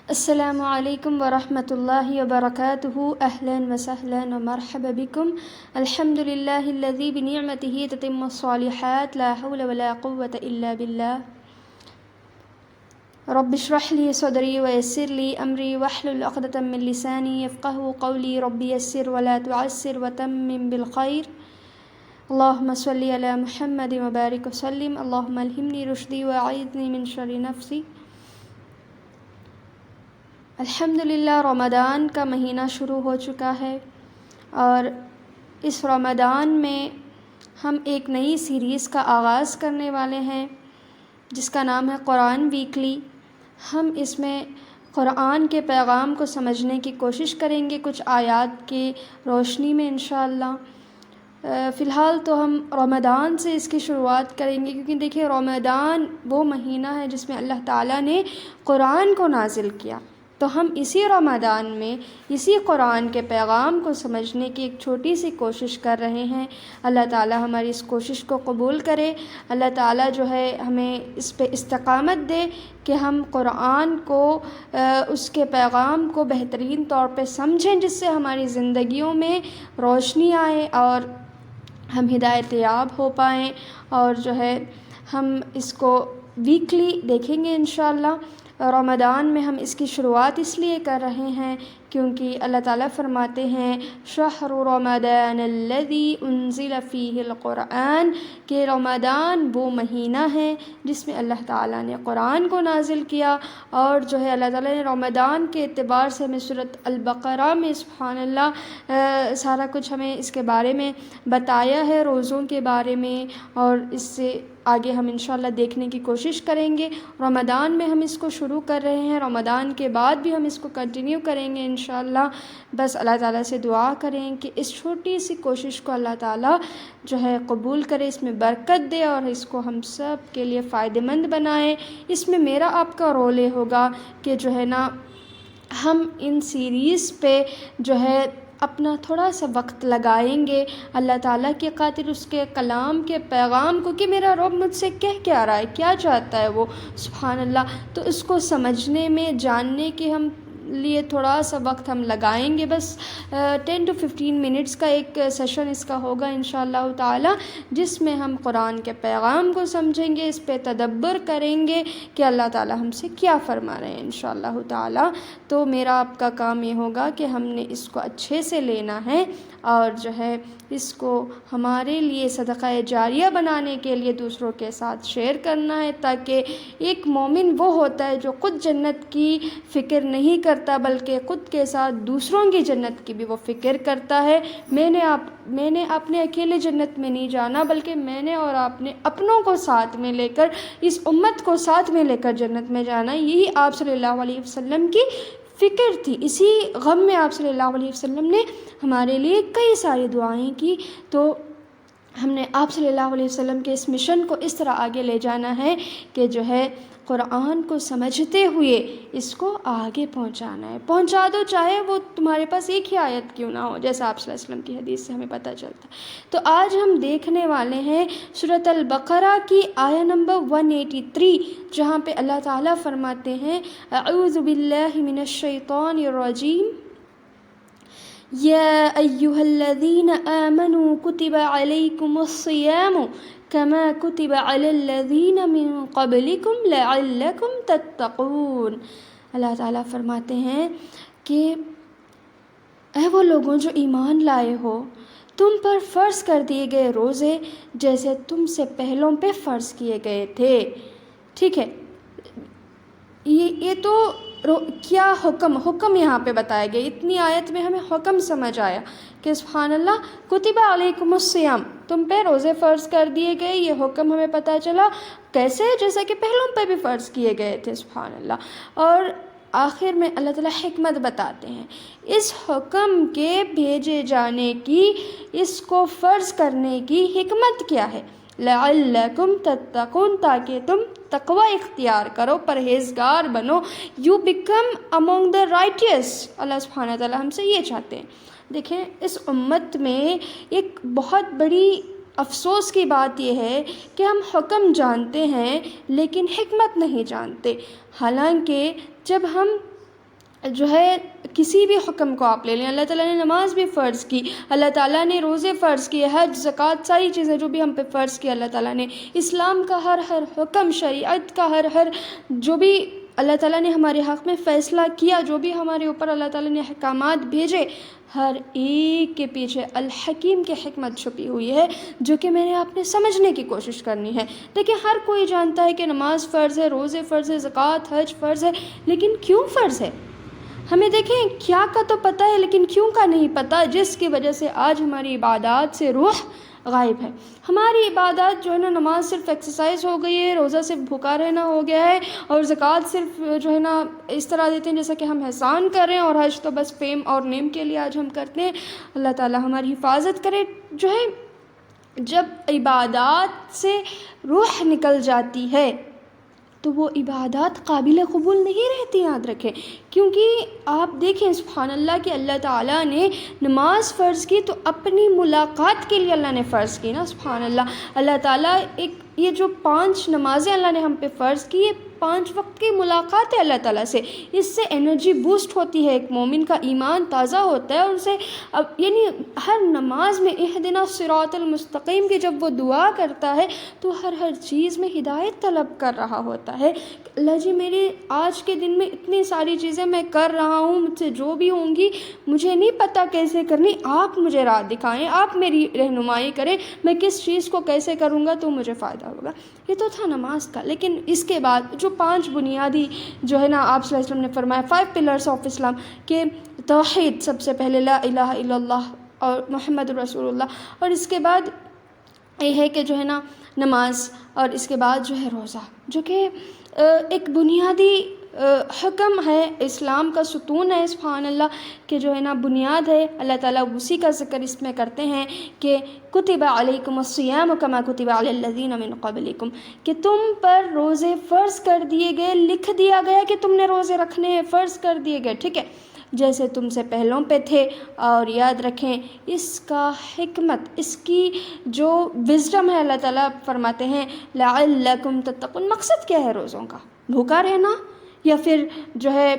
السلام علیکم ورحمۃ اللہ وبرکاتہ، اہلا وسہلا ومرحبا بکم۔ الحمد للہ الذی بنعمتہ تتم الصالحات، لا حول ولا قوة الا باللہ۔ رب اشرح لی صدری ویسر لی امری واحلل عقدۃ من لسانی یفقہوا قولی، رب یسر ولا تعسر وتمم بالخیر۔ اللہم صلی علی محمد وبارک وسلم۔ اللہم الہمنی رشدی واعیذنی من شر نفسی۔ الحمدللہ رمضان کا مہینہ شروع ہو چکا ہے، اور اس رمضان میں ہم ایک نئی سیریز کا آغاز کرنے والے ہیں جس کا نام ہے قرآن ویکلی۔ ہم اس میں قرآن کے پیغام کو سمجھنے کی کوشش کریں گے کچھ آیات کی روشنی میں انشاءاللہ۔ فی الحال تو ہم رمضان سے اس کی شروعات کریں گے، کیونکہ دیکھیں رمضان وہ مہینہ ہے جس میں اللہ تعالیٰ نے قرآن کو نازل کیا، تو ہم اسی رمضان میں اسی قرآن کے پیغام کو سمجھنے کی ایک چھوٹی سی کوشش کر رہے ہیں۔ اللہ تعالیٰ ہماری اس کوشش کو قبول کرے۔ اللہ تعالیٰ جو ہے ہمیں اس پہ استقامت دے کہ ہم قرآن کو اس کے پیغام کو بہترین طور پہ سمجھیں، جس سے ہماری زندگیوں میں روشنی آئے اور ہم ہدایت یاب ہو پائیں، اور جو ہے ہم اس کو ویکلی دیکھیں گے انشاءاللہ۔ رمضان میں ہم اس کی شروعات اس لیے کر رہے ہیں کیونکہ اللہ تعالیٰ فرماتے ہیں شہر رمضان الذی انزل فیہ القرآن، کہ رمضان وہ مہینہ ہے جس میں اللہ تعالیٰ نے قرآن کو نازل کیا۔ اور جو ہے اللہ تعالیٰ نے رمضان کے اعتبار سے ہمیں سورۃ البقرہ میں سبحان اللہ سارا کچھ ہمیں اس کے بارے میں بتایا ہے، روزوں کے بارے میں، اور اس سے آگے ہم انشاءاللہ دیکھنے کی کوشش کریں گے۔ رمضان میں ہم اس کو شروع کر رہے ہیں، رمضان کے بعد بھی ہم اس کو کنٹینیو کریں گے انشاءاللہ۔ بس اللہ تعالیٰ سے دعا کریں کہ اس چھوٹی سی کوشش کو اللہ تعالیٰ جو ہے قبول کرے، اس میں برکت دے، اور اس کو ہم سب کے لیے فائدہ مند بنائے۔ اس میں میرا آپ کا رول یہ ہوگا کہ جو ہے نا ہم ان سیریز پہ جو ہے اپنا تھوڑا سا وقت لگائیں گے اللہ تعالیٰ کی خاطر، اس کے کلام کے پیغام کو، کہ میرا رب مجھ سے کہہ کیا رہا ہے، کیا چاہتا ہے وہ سبحان اللہ، تو اس کو سمجھنے میں، جاننے کے ہم لیے تھوڑا سا وقت ہم لگائیں گے۔ بس 10 to 15 منٹس کا ایک سیشن اس کا ہوگا انشاءاللہ تعالیٰ، جس میں ہم قرآن کے پیغام کو سمجھیں گے، اس پہ تدبر کریں گے کہ اللہ تعالیٰ ہم سے کیا فرما رہے ہیں انشاءاللہ تعالیٰ۔ تو میرا آپ کا کام یہ ہوگا کہ ہم نے اس کو اچھے سے لینا ہے، اور جو ہے اس کو ہمارے لیے صدقہ جاریہ بنانے کے لیے دوسروں کے ساتھ شیئر کرنا ہے، تاکہ ایک مومن وہ ہوتا ہے جو خود جنت کی فکر نہیں کرتا، بلکہ خود کے ساتھ دوسروں کی جنت کی بھی وہ فکر کرتا ہے۔ میں نے اپنے اکیلے جنت میں نہیں جانا، بلکہ میں نے اور آپ نے اپنوں کو ساتھ میں لے کر، اس امت کو ساتھ میں لے کر جنت میں جانا۔ یہی آپ صلی اللہ علیہ وسلم کی فکر تھی، اسی غم میں آپ صلی اللہ علیہ وسلم نے ہمارے لیے کئی ساری دعائیں کی۔ تو ہم نے آپ صلی اللہ علیہ وسلم کے اس مشن کو اس طرح آگے لے جانا ہے کہ جو ہے قرآن کو سمجھتے ہوئے اس کو آگے پہنچانا ہے۔ پہنچا دو، چاہے وہ تمہارے پاس ایک ہی آیت کیوں نہ ہو، جیسا آپ صلی اللہ علیہ وسلم کی حدیث سے ہمیں پتہ چلتا ہے۔ تو آج ہم دیکھنے والے ہیں سورۃ البقرہ کی آیہ نمبر 183، جہاں پہ اللہ تعالیٰ فرماتے ہیں اعوذ باللہ من الشیطان الرجیم، یا ایہا الذین آمنوا کتب علیکم الصیام کما کتب علی الذین من قبلکم لعلکم تتقون۔ اللہ تعالیٰ فرماتے ہیں کہ اے وہ لوگوں جو ایمان لائے ہو، تم پر فرض کر دیے گئے روزے جیسے تم سے پہلوں پہ فرض کیے گئے تھے۔ ٹھیک ہے، یہ تو کیا حکم یہاں پہ بتایا گیا، اتنی آیت میں ہمیں حکم سمجھ آیا کہ سبحان اللہ کتب علیکم الصیام، تم پہ روزے فرض کر دیے گئے، یہ حکم ہمیں پتہ چلا کیسے، جیسا کہ پہلوں پہ بھی فرض کیے گئے تھے سبحان اللہ۔ اور آخر میں اللہ تعالیٰ حکمت بتاتے ہیں اس حکم کے بھیجے جانے کی، اس کو فرض کرنے کی حکمت کیا ہے، لعلکم تتقون، تاکہ تم تقوی اختیار کرو، پرہیزگار بنو، یو بیکم امونگ دا رائٹیس۔ اللہ سبحانہ تعالیٰ ہم سے یہ چاہتے ہیں۔ دیکھیں اس امت میں ایک بہت بڑی افسوس کی بات یہ ہے کہ ہم حکم جانتے ہیں لیکن حکمت نہیں جانتے، حالانکہ جب ہم جو ہے کسی بھی حکم کو آپ لے لیں، اللہ تعالیٰ نے نماز بھی فرض کی، اللہ تعالیٰ نے روزے فرض کیے، حج، زکوٰۃ، ساری چیزیں جو بھی ہم پہ فرض کی اللہ تعالیٰ نے، اسلام کا ہر حکم، شریعت کا ہر جو بھی اللہ تعالیٰ نے ہمارے حق میں فیصلہ کیا، جو بھی ہمارے اوپر اللہ تعالیٰ نے احکامات بھیجے، ہر ایک کے پیچھے الحکیم کی حکمت چھپی ہوئی ہے، جو کہ میں نے آپ نے سمجھنے کی کوشش کرنی ہے۔ دیکھیں، ہر کوئی جانتا ہے کہ نماز فرض ہے، روزے فرض ہے، زکوٰۃ، حج فرض ہے، لیکن کیوں فرض ہے؟ ہمیں دیکھیں کیا کا تو پتہ ہے، لیکن کیوں کا نہیں پتہ، جس کی وجہ سے آج ہماری عبادات سے روح غائب ہے۔ ہماری عبادات جو ہے نا، نماز صرف ایکسرسائز ہو گئی ہے، روزہ صرف بھوکا رہنا ہو گیا ہے، اور زکوٰۃ صرف جو ہے نا اس طرح دیتے ہیں جیسا کہ ہم احسان کر رہے ہیں، اور حج تو بس فیم اور نیم کے لیے آج ہم کرتے ہیں۔ اللہ تعالیٰ ہماری حفاظت کرے۔ جو ہے جب عبادات سے روح نکل جاتی ہے تو وہ عبادات قابل قبول نہیں رہتی، یاد رکھیں، کیونکہ آپ دیکھیں سبحان اللہ کہ اللہ تعالیٰ نے نماز فرض کی تو اپنی ملاقات کے لیے اللہ نے فرض کی نا، سبحان اللہ۔ اللہ تعالیٰ یہ جو 5 نمازیں اللہ نے ہم پہ فرض کی، یہ 5 وقت کی ملاقات ہے اللہ تعالیٰ سے، اس سے انرجی بوسٹ ہوتی ہے، ایک مومن کا ایمان تازہ ہوتا ہے، اور اسے یعنی ہر نماز میں اہدنا الصراط المستقیم کی جب وہ دعا کرتا ہے تو ہر چیز میں ہدایت طلب کر رہا ہوتا ہے۔ اللہ جی میرے آج کے دن میں اتنی ساری چیزیں میں کر رہا ہوں، مجھ سے جو بھی ہوں گی مجھے نہیں پتہ کیسے کرنی، آپ مجھے راہ دکھائیں، آپ میری رہنمائی کریں، میں کس چیز کو کیسے کروں گا تو مجھے فائدہ ہوگا۔ یہ تو تھا نماز کا، لیکن اس کے بعد جو 5 بنیادی جو ہے نا آپ صلی اللہ علیہ وسلم نے فرمایا 5 پلرس آف اسلام، کہ توحید سب سے پہلے، لا الہ الا اللہ اور محمد رسول اللہ، اور اس کے بعد یہ ہے کہ جو ہے نا نماز، اور اس کے بعد جو ہے روزہ، جو کہ ایک بنیادی حکم ہے، اسلام کا ستون ہے، سبحان اللہ، کہ جو ہے نا بنیاد ہے۔ اللہ تعالیٰ اسی کا ذکر اس میں کرتے ہیں کہ کتب علیکم الصیام کما کتب علی الذین من قبلکم، کہ تم پر روزے فرض کر دیے گئے، لکھ دیا گیا کہ تم نے روزے رکھنے ہیں، فرض کر دیے گئے، ٹھیک ہے، جیسے تم سے پہلوں پہ تھے۔ اور یاد رکھیں اس کا حکمت، اس کی جو وزڈم ہے، اللہ تعالیٰ فرماتے ہیں لعلکم تتقون، مقصد کیا ہے روزوں کا؟ بھوکا رہنا، یا پھر جو ہے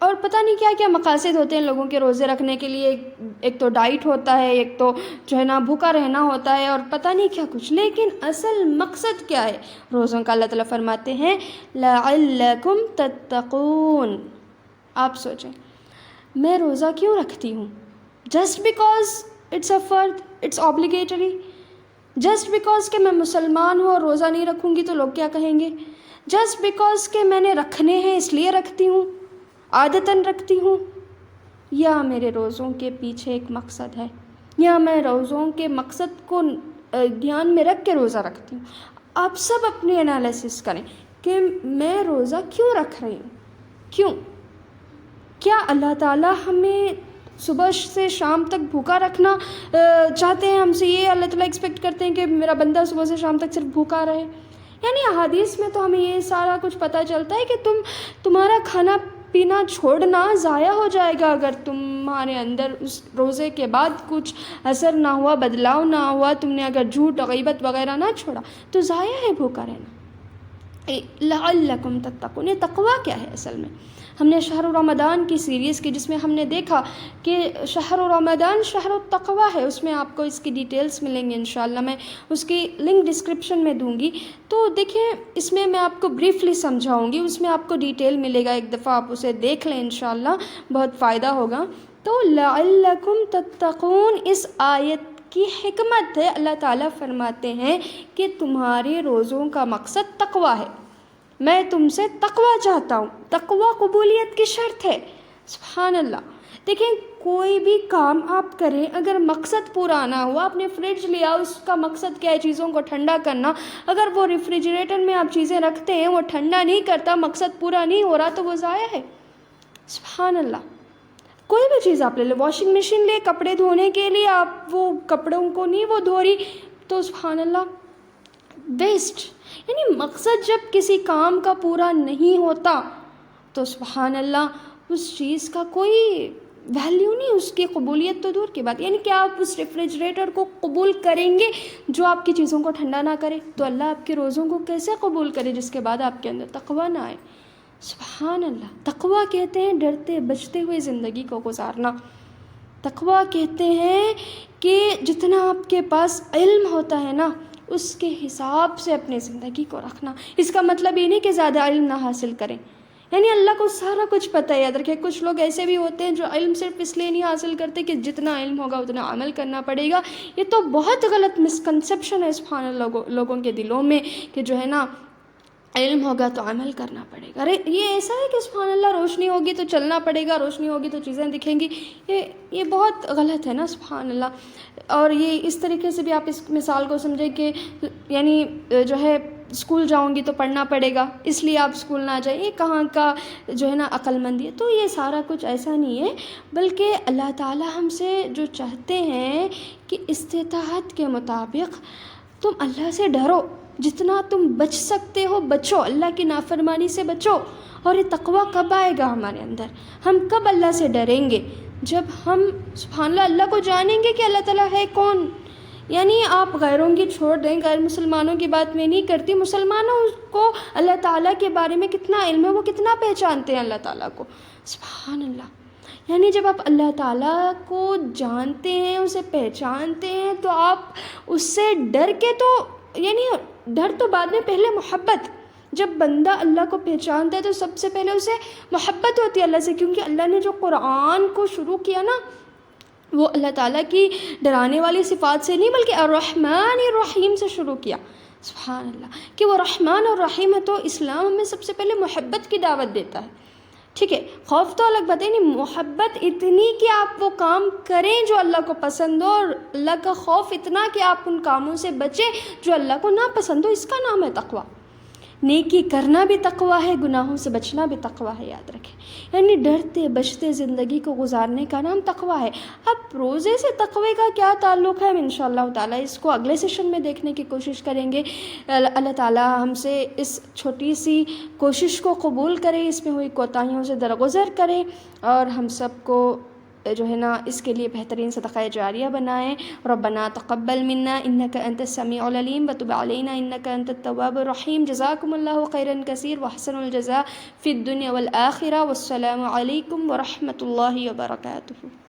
اور پتہ نہیں کیا کیا مقاصد ہوتے ہیں لوگوں کے روزے رکھنے کے لیے، ایک تو ڈائٹ ہوتا ہے، ایک تو جو ہے نا بھوکا رہنا ہوتا ہے، اور پتہ نہیں کیا کچھ، لیکن اصل مقصد کیا ہے روزوں کا؟ اللہ تعالیٰ فرماتے ہیں لعلکم تتقون۔ آپ سوچیں میں روزہ کیوں رکھتی ہوں؟ جسٹ بیکاز اٹس اے فرض، اٹس obligatory، جسٹ بیکاز کہ میں مسلمان ہوں اور روزہ نہیں رکھوں گی تو لوگ کیا کہیں گے؟ جسٹ بیکاز کہ میں نے رکھنے ہیں اس لیے رکھتی ہوں، عادتاً رکھتی ہوں؟ یا میرے روزوں کے پیچھے ایک مقصد ہے، یا میں روزوں کے مقصد کو دھیان میں رکھ کے روزہ رکھتی ہوں؟ آپ سب اپنی انالیسس کریں کہ میں روزہ کیوں رکھ رہی ہوں، کیوں؟ کیا اللہ تعالیٰ ہمیں صبح سے شام تک بھوکا رکھنا چاہتے ہیں؟ ہم سے یہ اللہ تعالیٰ ایکسپیکٹ کرتے ہیں کہ میرا بندہ صبح سے شام تک صرف بھوکا رہے؟ یعنی احادیث میں تو ہمیں یہ سارا کچھ پتہ چلتا ہے کہ تمہارا کھانا پینا چھوڑنا ضائع ہو جائے گا اگر تمہارے اندر اس روزے کے بعد کچھ اثر نہ ہوا، بدلاؤ نہ ہوا، تم نے اگر جھوٹ غیبت وغیرہ نہ چھوڑا تو ضائع ہے بھوکا رہنا۔ لعلکم تتقون، یہ تقویٰ کیا ہے اصل میں؟ ہم نے شہر رمضان کی سیریز کی جس میں ہم نے دیکھا کہ شہر رمضان شہر التقویٰ ہے، اس میں آپ کو اس کی ڈیٹیلز ملیں گے انشاءاللہ، میں اس کی لنک ڈسکرپشن میں دوں گی۔ تو دیکھیں اس میں آپ کو بریفلی سمجھاؤں گی، اس میں آپ کو ڈیٹیل ملے گا، ایک دفعہ آپ اسے دیکھ لیں انشاءاللہ، بہت فائدہ ہوگا۔ تو لعلکم تتقون اس آیت کی حکمت ہے، اللہ تعالیٰ فرماتے ہیں کہ تمہارے روزوں کا مقصد تقویٰ ہے، میں تم سے تقویٰ چاہتا ہوں، تقویٰ قبولیت کی شرط ہے، سبحان اللہ۔ دیکھیں کوئی بھی کام آپ کریں اگر مقصد پورا نہ ہوا، آپ نے فریج لیا، اس کا مقصد کیا ہے؟ چیزوں کو ٹھنڈا کرنا، اگر وہ ریفریجریٹر میں آپ چیزیں رکھتے ہیں وہ ٹھنڈا نہیں کرتا، مقصد پورا نہیں ہو رہا تو وہ ضائع ہے، سبحان اللہ۔ کوئی بھی چیز آپ لے لیں، واشنگ مشین لے کپڑے دھونے کے لیے، آپ وہ کپڑوں کو نہیں وہ دھو رہی تو سبحان اللہ ویسٹ۔ یعنی مقصد جب کسی کام کا پورا نہیں ہوتا تو سبحان اللہ اس چیز کا کوئی ویلیو نہیں، اس کی قبولیت تو دور کی بات۔ یعنی کہ آپ اس ریفریجریٹر کو قبول کریں گے جو آپ کی چیزوں کو ٹھنڈا نہ کرے، تو اللہ آپ کے روزوں کو کیسے قبول کرے جس کے بعد آپ کے اندر تقویٰ نہ آئے؟ سبحان اللہ. تقویٰ کہتے ہیں ڈرتے بچتے ہوئے زندگی کو گزارنا. تقویٰ کہتے ہیں کہ جتنا آپ کے پاس علم ہوتا ہے نا اس کے حساب سے اپنی زندگی کو رکھنا. اس کا مطلب یہ نہیں کہ زیادہ علم نہ حاصل کریں، یعنی اللہ کو سارا کچھ پتہ ہے. یاد رکھیں کچھ لوگ ایسے بھی ہوتے ہیں جو علم صرف اس لیے نہیں حاصل کرتے کہ جتنا علم ہوگا اتنا عمل کرنا پڑے گا. یہ تو بہت غلط مسکنسیپشن ہے سبحان اللہ لوگوں کے دلوں میں کہ جو ہے نا علم ہوگا تو عمل کرنا پڑے گا. ارے یہ ایسا ہے کہ سبحان اللہ روشنی ہوگی تو چلنا پڑے گا، روشنی ہوگی تو چیزیں دکھیں گی. یہ بہت غلط ہے نا سبحان اللہ. اور یہ اس طریقے سے بھی آپ اس مثال کو سمجھیں کہ یعنی جو ہے اسکول جاؤں گی تو پڑھنا پڑے گا اس لیے آپ اسکول نہ جائیں. یہ کہاں کا جو ہے نا عقل مندی ہے. تو یہ سارا کچھ ایسا نہیں ہے، بلکہ اللہ تعالی ہم سے جو چاہتے ہیں کہ استطاعت کے مطابق تم اللہ سے ڈرو، جتنا تم بچ سکتے ہو بچو، اللہ کی نافرمانی سے بچو. اور یہ تقویٰ کب آئے گا ہمارے اندر؟ ہم کب اللہ سے ڈریں گے؟ جب ہم سبحان اللہ کو جانیں گے کہ اللہ تعالیٰ ہے کون. یعنی آپ غیروں کی چھوڑ دیں، غیر مسلمانوں کی بات میں نہیں کرتی، مسلمانوں کو اللہ تعالیٰ کے بارے میں کتنا علم ہے، وہ کتنا پہچانتے ہیں اللہ تعالیٰ کو. سبحان اللہ. یعنی جب آپ اللہ تعالیٰ کو جانتے ہیں، اسے پہچانتے ہیں، تو آپ اس سے ڈر کے تو یعنی ڈر تو بعد میں، پہلے محبت. جب بندہ اللہ کو پہچانتا ہے تو سب سے پہلے اسے محبت ہوتی ہے اللہ سے، کیونکہ اللہ نے جو قرآن کو شروع کیا نا وہ اللہ تعالیٰ کی ڈرانے والی صفات سے نہیں بلکہ الرحمن الرحیم سے شروع کیا. سبحان اللہ کہ وہ رحمان اور رحیم ہے. تو اسلام ہمیں سب سے پہلے محبت کی دعوت دیتا ہے. ٹھیک ہے، خوف تو الگ بات ہے، نہیں محبت اتنی کہ آپ وہ کام کریں جو اللہ کو پسند ہو، اور اللہ کا خوف اتنا کہ آپ ان کاموں سے بچیں جو اللہ کو ناپسند ہو. اس کا نام ہے تقویٰ. نیکی کرنا بھی تقویٰ ہے، گناہوں سے بچنا بھی تقویٰ ہے. یاد رکھیں یعنی ڈرتے بچتے زندگی کو گزارنے کا نام تقویٰ ہے. اب روزے سے تقوی کا کیا تعلق ہے؟ ہم انشاءاللہ تعالیٰ اس کو اگلے سیشن میں دیکھنے کی کوشش کریں گے. اللہ تعالیٰ ہم سے اس چھوٹی سی کوشش کو قبول کرے، اس میں ہوئی کوتاہیوں سے درگزر کرے، اور ہم سب کو جو ہے نا اس کے لیے بہترین صدقہ جاریہ بنائیں. ربنا تقبل منا انک انت السمیع العلیم وتب علینا انک انت التواب الرحیم. جزاکم اللہ خیرا کثیر واحسن الجزاء فی الدنیا والآخرہ. والسلام علیکم ورحمۃ اللہ وبرکاتہ.